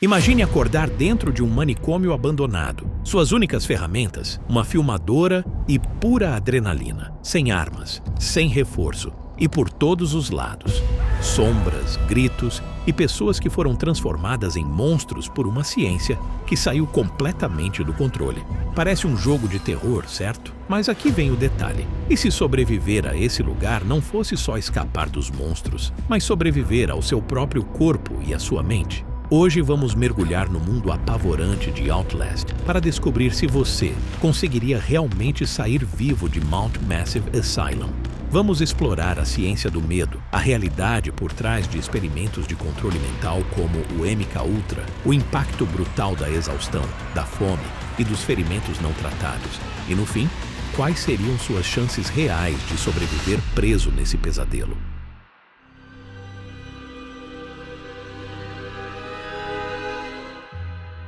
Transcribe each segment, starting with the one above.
Imagine acordar dentro de um manicômio abandonado. Suas únicas ferramentas, uma filmadora e pura adrenalina. Sem armas, sem reforço e por todos os lados. Sombras, gritos e pessoas que foram transformadas em monstros por uma ciência que saiu completamente do controle. Parece um jogo de terror, certo? Mas aqui vem o detalhe. E se sobreviver a esse lugar não fosse só escapar dos monstros, mas sobreviver ao seu próprio corpo e à sua mente? Hoje vamos mergulhar no mundo apavorante de Outlast para descobrir se você conseguiria realmente sair vivo de Mount Massive Asylum. Vamos explorar a ciência do medo, a realidade por trás de experimentos de controle mental como o MKUltra, o impacto brutal da exaustão, da fome e dos ferimentos não tratados. E no fim, quais seriam suas chances reais de sobreviver preso nesse pesadelo?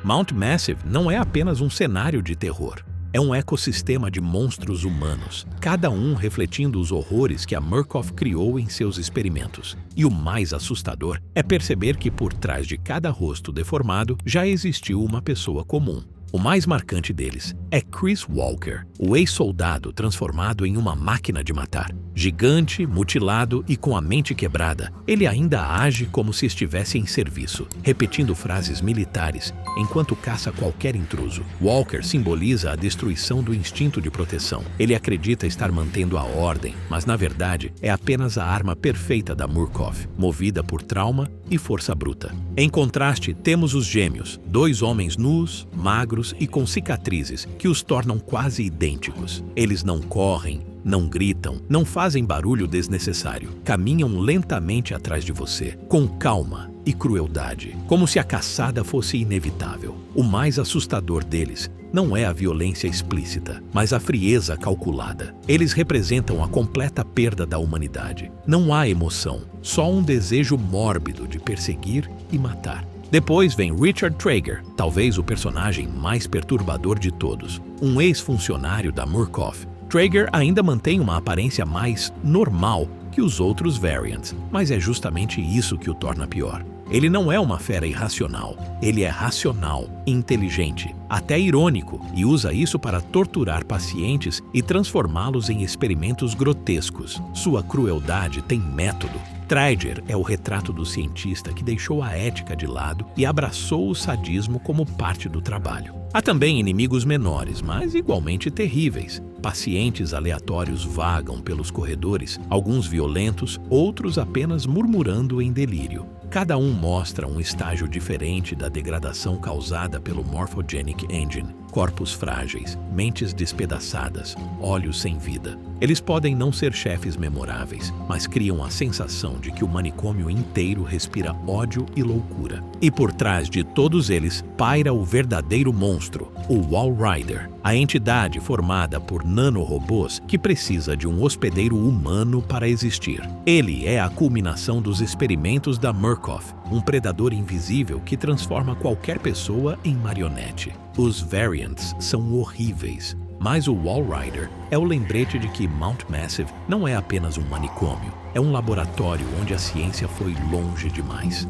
Mount Massive não é apenas um cenário de terror. É um ecossistema de monstros humanos, cada um refletindo os horrores que a Murkoff criou em seus experimentos. E o mais assustador é perceber que por trás de cada rosto deformado já existiu uma pessoa comum. O mais marcante deles é Chris Walker, o ex-soldado transformado em uma máquina de matar. Gigante, mutilado e com a mente quebrada, ele ainda age como se estivesse em serviço, repetindo frases militares enquanto caça qualquer intruso. Walker simboliza a destruição do instinto de proteção. Ele acredita estar mantendo a ordem, mas na verdade é apenas a arma perfeita da Murkoff, movida por trauma e força bruta. Em contraste, temos os gêmeos, dois homens nus, magros e com cicatrizes que os tornam quase idênticos. Eles não correm, não gritam, não fazem barulho desnecessário. Caminham lentamente atrás de você, com calma e crueldade, como se a caçada fosse inevitável. O mais assustador deles não é a violência explícita, mas a frieza calculada. Eles representam a completa perda da humanidade. Não há emoção, só um desejo mórbido de perseguir e matar. Depois vem Richard Traeger, talvez o personagem mais perturbador de todos, um ex-funcionário da Murkoff. Traeger ainda mantém uma aparência mais normal que os outros Variants, mas é justamente isso que o torna pior. Ele não é uma fera irracional, ele é racional, inteligente, até irônico, e usa isso para torturar pacientes e transformá-los em experimentos grotescos. Sua crueldade tem método. Traeger é o retrato do cientista que deixou a ética de lado e abraçou o sadismo como parte do trabalho. Há também inimigos menores, mas igualmente terríveis. Pacientes aleatórios vagam pelos corredores, alguns violentos, outros apenas murmurando em delírio. Cada um mostra um estágio diferente da degradação causada pelo Morphogenic Engine. Corpos frágeis, mentes despedaçadas, olhos sem vida. Eles podem não ser chefes memoráveis, mas criam a sensação de que o manicômio inteiro respira ódio e loucura. E por trás de todos eles paira o verdadeiro monstro, o Walrider, a entidade formada por nanorobôs que precisa de um hospedeiro humano para existir. Ele é a culminação dos experimentos da Murkoff, um predador invisível que transforma qualquer pessoa em marionete. Os Variants são horríveis, mas o Walrider é o lembrete de que Mount Massive não é apenas um manicômio, é um laboratório onde a ciência foi longe demais.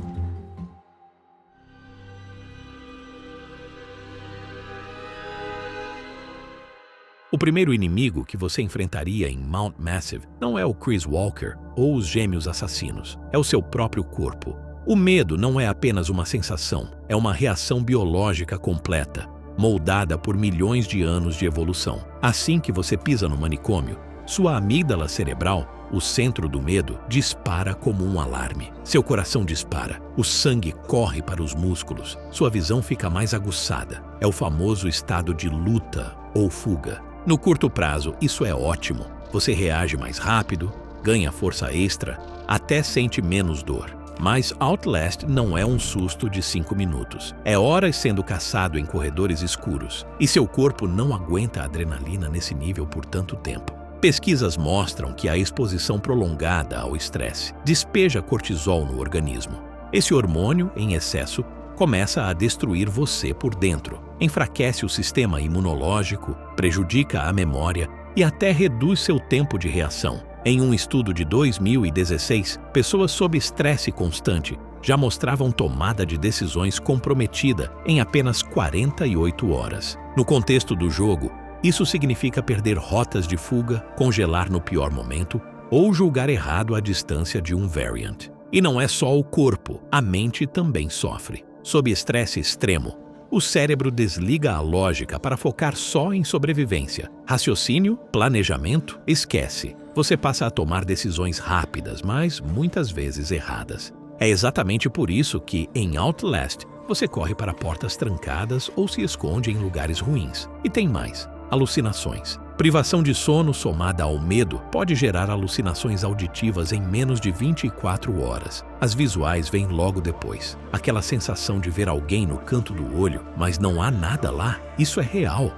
O primeiro inimigo que você enfrentaria em Mount Massive não é o Chris Walker ou os gêmeos assassinos, é o seu próprio corpo. O medo não é apenas uma sensação, é uma reação biológica completa, moldada por milhões de anos de evolução. Assim que você pisa no manicômio, sua amígdala cerebral, o centro do medo, dispara como um alarme. Seu coração dispara, o sangue corre para os músculos, sua visão fica mais aguçada. É o famoso estado de luta ou fuga. No curto prazo, isso é ótimo. Você reage mais rápido, ganha força extra, até sente menos dor. Mas Outlast não é um susto de 5 minutos. É horas sendo caçado em corredores escuros. E seu corpo não aguenta a adrenalina nesse nível por tanto tempo. Pesquisas mostram que a exposição prolongada ao estresse despeja cortisol no organismo. Esse hormônio, em excesso, começa a destruir você por dentro. Enfraquece o sistema imunológico, prejudica a memória e até reduz seu tempo de reação. Em um estudo de 2016, pessoas sob estresse constante já mostravam tomada de decisões comprometida em apenas 48 horas. No contexto do jogo, isso significa perder rotas de fuga, congelar no pior momento ou julgar errado a distância de um variant. E não é só o corpo, a mente também sofre. Sob estresse extremo, o cérebro desliga a lógica para focar só em sobrevivência. Raciocínio, planejamento, esquece. Você passa a tomar decisões rápidas, mas muitas vezes erradas. É exatamente por isso que, em Outlast, você corre para portas trancadas ou se esconde em lugares ruins. E tem mais: alucinações. Privação de sono somada ao medo pode gerar alucinações auditivas em menos de 24 horas. As visuais vêm logo depois. Aquela sensação de ver alguém no canto do olho, mas não há nada lá, isso é real.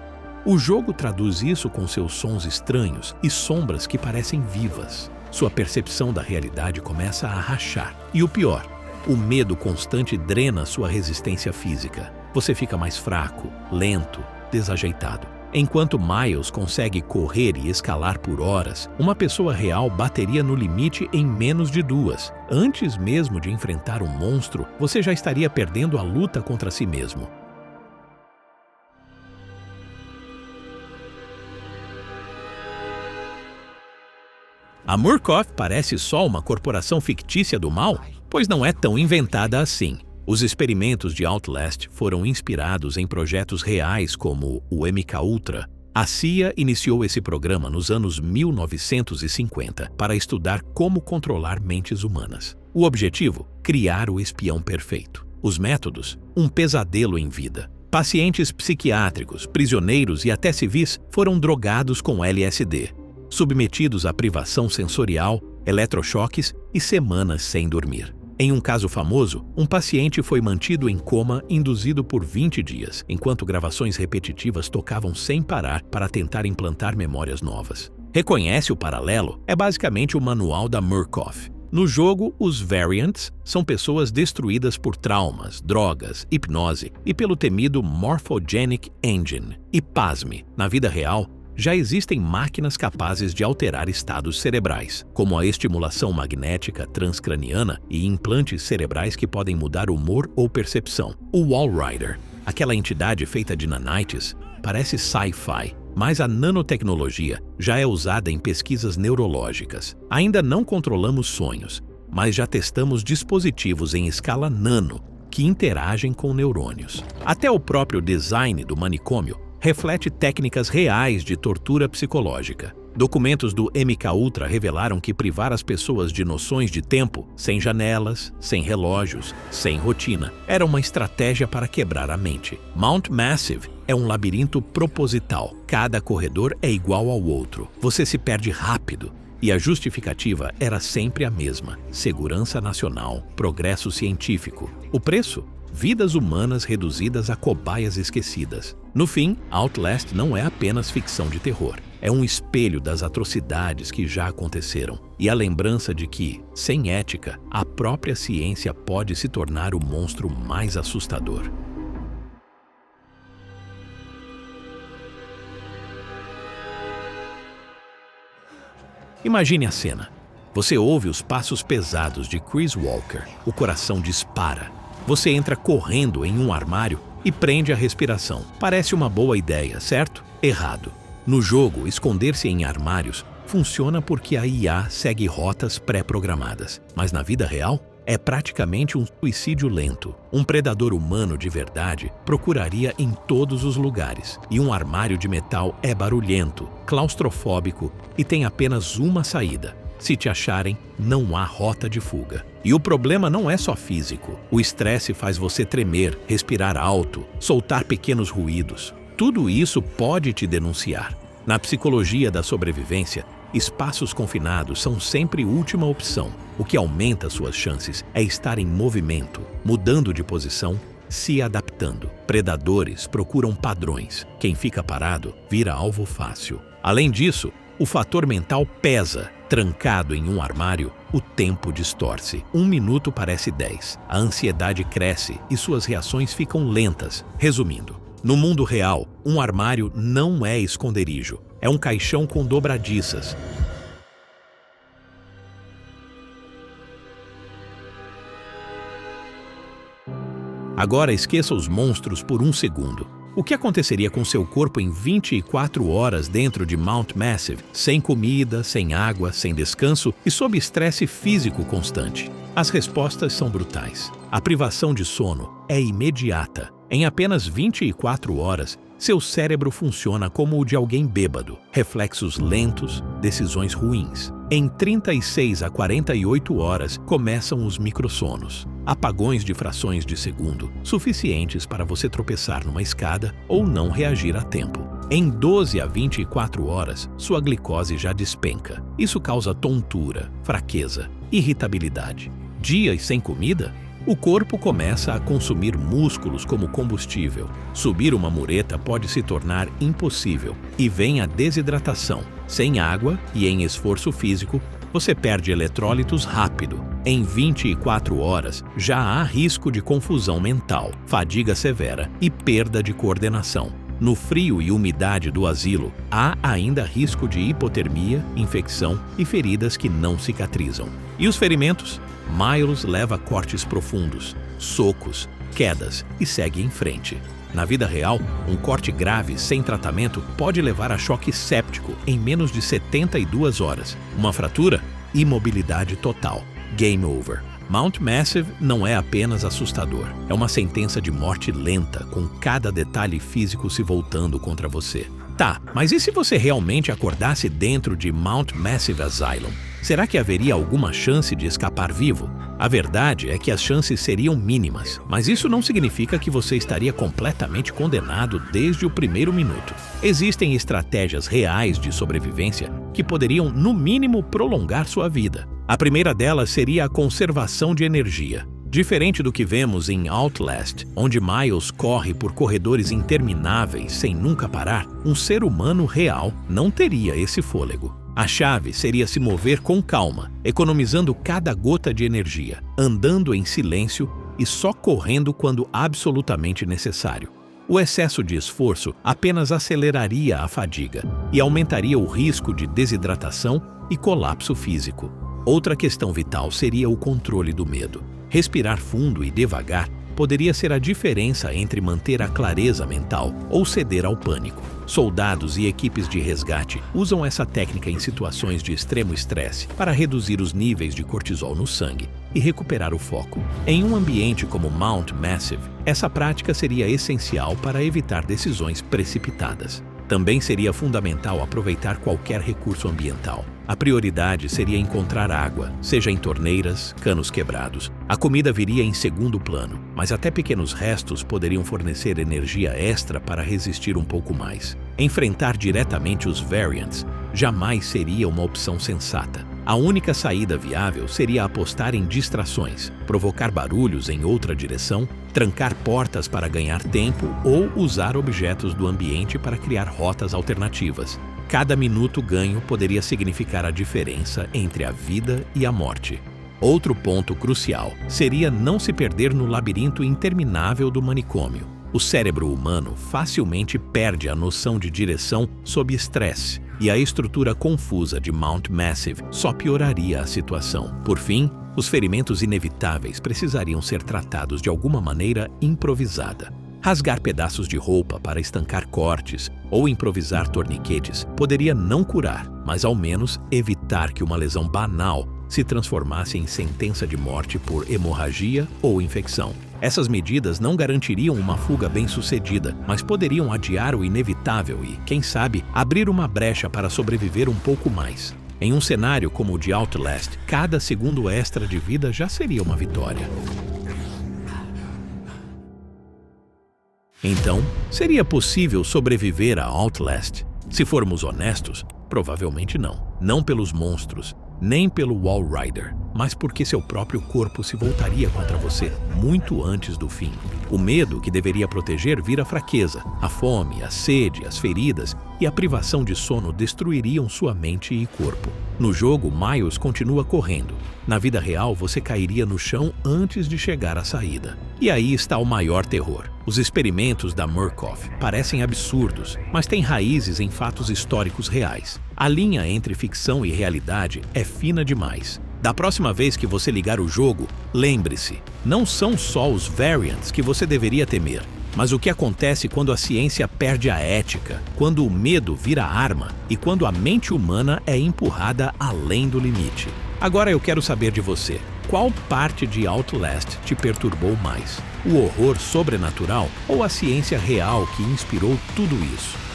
O jogo traduz isso com seus sons estranhos e sombras que parecem vivas. Sua percepção da realidade começa a rachar. E o pior, o medo constante drena sua resistência física. Você fica mais fraco, lento, desajeitado. Enquanto Miles consegue correr e escalar por horas, uma pessoa real bateria no limite em menos de 2. Antes mesmo de enfrentar um monstro, você já estaria perdendo a luta contra si mesmo. A Murkoff parece só uma corporação fictícia do mal? Pois não é tão inventada assim. Os experimentos de Outlast foram inspirados em projetos reais como o MKUltra. A CIA iniciou esse programa nos anos 1950 para estudar como controlar mentes humanas. O objetivo? Criar o espião perfeito. Os métodos? Um pesadelo em vida. Pacientes psiquiátricos, prisioneiros e até civis foram drogados com LSD, submetidos à privação sensorial, eletrochoques e semanas sem dormir. Em um caso famoso, um paciente foi mantido em coma induzido por 20 dias, enquanto gravações repetitivas tocavam sem parar para tentar implantar memórias novas. Reconhece o paralelo? É basicamente o manual da Murkoff. No jogo, os Variants são pessoas destruídas por traumas, drogas, hipnose e pelo temido Morphogenic Engine. E pasme, na vida real, já existem máquinas capazes de alterar estados cerebrais, como a estimulação magnética transcraniana e implantes cerebrais que podem mudar humor ou percepção. O Walrider, aquela entidade feita de nanites, parece sci-fi, mas a nanotecnologia já é usada em pesquisas neurológicas. Ainda não controlamos sonhos, mas já testamos dispositivos em escala nano que interagem com neurônios. Até o próprio design do manicômio reflete técnicas reais de tortura psicológica. Documentos do MKUltra revelaram que privar as pessoas de noções de tempo, sem janelas, sem relógios, sem rotina, era uma estratégia para quebrar a mente. Mount Massive é um labirinto proposital. Cada corredor é igual ao outro. Você se perde rápido. E a justificativa era sempre a mesma: segurança nacional, progresso científico. O preço? Vidas humanas reduzidas a cobaias esquecidas. No fim, Outlast não é apenas ficção de terror. É um espelho das atrocidades que já aconteceram e a lembrança de que, sem ética, a própria ciência pode se tornar o monstro mais assustador. Imagine a cena. Você ouve os passos pesados de Chris Walker. O coração dispara. Você entra correndo em um armário e prende a respiração. Parece uma boa ideia, certo? Errado. No jogo, esconder-se em armários funciona porque a IA segue rotas pré-programadas. Mas na vida real, é praticamente um suicídio lento. Um predador humano de verdade procuraria em todos os lugares. E um armário de metal é barulhento, claustrofóbico e tem apenas uma saída. Se te acharem, não há rota de fuga. E o problema não é só físico. O estresse faz você tremer, respirar alto, soltar pequenos ruídos. Tudo isso pode te denunciar. Na psicologia da sobrevivência, espaços confinados são sempre última opção. O que aumenta suas chances é estar em movimento, mudando de posição, se adaptando. Predadores procuram padrões. Quem fica parado vira alvo fácil. Além disso, o fator mental pesa. Trancado em um armário, o tempo distorce. 1 minuto parece 10. A ansiedade cresce e suas reações ficam lentas. Resumindo, no mundo real, um armário não é esconderijo. É um caixão com dobradiças. Agora esqueça os monstros por um segundo. O que aconteceria com seu corpo em 24 horas dentro de Mount Massive, sem comida, sem água, sem descanso e sob estresse físico constante? As respostas são brutais. A privação de sono é imediata. Em apenas 24 horas, seu cérebro funciona como o de alguém bêbado. Reflexos lentos, decisões ruins. Em 36 a 48 horas, começam os microssonos. Apagões de frações de segundo, suficientes para você tropeçar numa escada ou não reagir a tempo. Em 12 a 24 horas, sua glicose já despenca. Isso causa tontura, fraqueza, irritabilidade. Dias sem comida? O corpo começa a consumir músculos como combustível. Subir uma mureta pode se tornar impossível e vem a desidratação. Sem água e em esforço físico, você perde eletrólitos rápido. Em 24 horas, já há risco de confusão mental, fadiga severa e perda de coordenação. No frio e umidade do asilo, há ainda risco de hipotermia, infecção e feridas que não cicatrizam. E os ferimentos? Miles leva cortes profundos, socos, quedas e segue em frente. Na vida real, um corte grave sem tratamento pode levar a choque séptico em menos de 72 horas. Uma fratura? Imobilidade total. Game over. Mount Massive não é apenas assustador. É uma sentença de morte lenta, com cada detalhe físico se voltando contra você. Tá, mas e se você realmente acordasse dentro de Mount Massive Asylum? Será que haveria alguma chance de escapar vivo? A verdade é que as chances seriam mínimas, mas isso não significa que você estaria completamente condenado desde o primeiro minuto. Existem estratégias reais de sobrevivência que poderiam, no mínimo, prolongar sua vida. A primeira delas seria a conservação de energia. Diferente do que vemos em Outlast, onde Miles corre por corredores intermináveis sem nunca parar, um ser humano real não teria esse fôlego. A chave seria se mover com calma, economizando cada gota de energia, andando em silêncio e só correndo quando absolutamente necessário. O excesso de esforço apenas aceleraria a fadiga e aumentaria o risco de desidratação e colapso físico. Outra questão vital seria o controle do medo. Respirar fundo e devagar poderia ser a diferença entre manter a clareza mental ou ceder ao pânico. Soldados e equipes de resgate usam essa técnica em situações de extremo estresse para reduzir os níveis de cortisol no sangue e recuperar o foco. Em um ambiente como Mount Massive, essa prática seria essencial para evitar decisões precipitadas. Também seria fundamental aproveitar qualquer recurso ambiental. A prioridade seria encontrar água, seja em torneiras, canos quebrados. A comida viria em segundo plano, mas até pequenos restos poderiam fornecer energia extra para resistir um pouco mais. Enfrentar diretamente os Variants jamais seria uma opção sensata. A única saída viável seria apostar em distrações, provocar barulhos em outra direção, trancar portas para ganhar tempo ou usar objetos do ambiente para criar rotas alternativas. Cada minuto ganho poderia significar a diferença entre a vida e a morte. Outro ponto crucial seria não se perder no labirinto interminável do manicômio. O cérebro humano facilmente perde a noção de direção sob estresse, e a estrutura confusa de Mount Massive só pioraria a situação. Por fim, os ferimentos inevitáveis precisariam ser tratados de alguma maneira improvisada. Rasgar pedaços de roupa para estancar cortes ou improvisar torniquetes poderia não curar, mas ao menos evitar que uma lesão banal se transformasse em sentença de morte por hemorragia ou infecção. Essas medidas não garantiriam uma fuga bem-sucedida, mas poderiam adiar o inevitável e, quem sabe, abrir uma brecha para sobreviver um pouco mais. Em um cenário como o de Outlast, cada segundo extra de vida já seria uma vitória. Então, seria possível sobreviver a Outlast? Se formos honestos, provavelmente não. Não pelos monstros, nem pelo Walrider, mas porque seu próprio corpo se voltaria contra você muito antes do fim. O medo que deveria proteger vira fraqueza. A fome, a sede, as feridas e a privação de sono destruiriam sua mente e corpo. No jogo, Miles continua correndo. Na vida real, você cairia no chão antes de chegar à saída. E aí está o maior terror. Os experimentos da Murkoff parecem absurdos, mas têm raízes em fatos históricos reais. A linha entre ficção e realidade é fina demais. Da próxima vez que você ligar o jogo, lembre-se, não são só os variants que você deveria temer, mas o que acontece quando a ciência perde a ética, quando o medo vira arma e quando a mente humana é empurrada além do limite. Agora eu quero saber de você. Qual parte de Outlast te perturbou mais? O horror sobrenatural ou a ciência real que inspirou tudo isso?